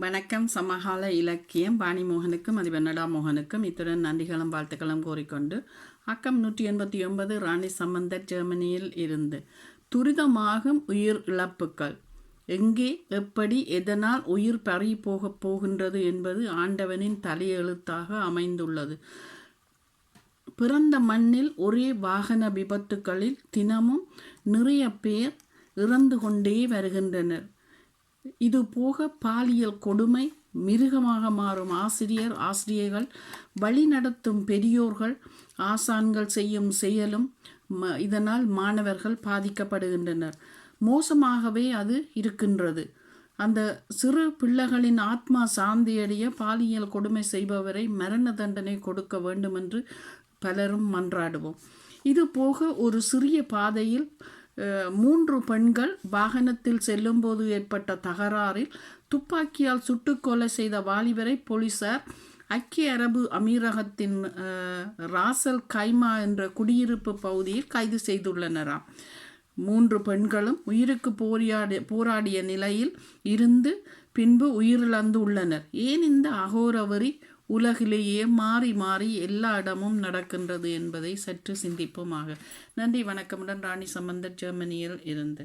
வணக்கம். சமகால இலக்கியம் வாணிமோகனுக்கும் அதிபர் மோகனுக்கும் இத்துடன் நன்றிகளும் வாழ்த்துக்களும் கூறிக்கொண்டு அக்கம் 189 ராணி சம்பந்தர் ஜெர்மனியில் இருந்து துரிதமாகும் உயிர் இழப்புக்கள் எங்கே எப்படி எதனால் உயிர் பறி போகப் போகின்றது என்பது ஆண்டவனின் தலையெழுத்தாக அமைந்துள்ளது. பிறந்த மண்ணில் ஒரே வாகன விபத்துக்களில் தினமும் நிறைய பேர் இறந்து கொண்டே வருகின்றனர். இது போக பாலியல் கொடுமை, மிருகமாக மாறும் ஆசிரியர்கள், வழிநடத்தும் பெரியோர்கள், ஆசான்கள் செய்யும் செயலும் இதனால் மாணவர்கள் பாதிக்கப்படுகின்றனர். மோசமாகவே அது இருக்கின்றது. அந்த சிறு பிள்ளைகளின் ஆத்மா சாந்தியடைய பாலியல் கொடுமை செய்பவரை மரண தண்டனை கொடுக்க வேண்டும் என்று பலரும் மன்றாடுவோம். இது போக ஒரு சிறிய பாதையில் 3 பெண்கள் வாகனத்தில் செல்லும்போது ஏற்பட்ட தகராறில் துப்பாக்கியால் சுட்டுக்கொலை செய்த வாலிபரை போலீசார் ஐக்கிய அரபு அமீரகத்தின் ராசல் கைமா என்ற குடியிருப்பு பகுதியில் கைது செய்துள்ளனராம். 3 பெண்களும் உயிருக்கு போராடிய நிலையில் இருந்து பின்பு உயிரிழந்து உள்ளனர். ஏன் இந்த அகோரவரி உலகிலேயே மாறி மாறி எல்லா இடமும் நடக்கின்றது என்பதை சற்று சிந்திப்போமாக. நன்றி, வணக்கமுடன் ராணி சம்பந்தர் ஜெர்மனியில் இருந்து.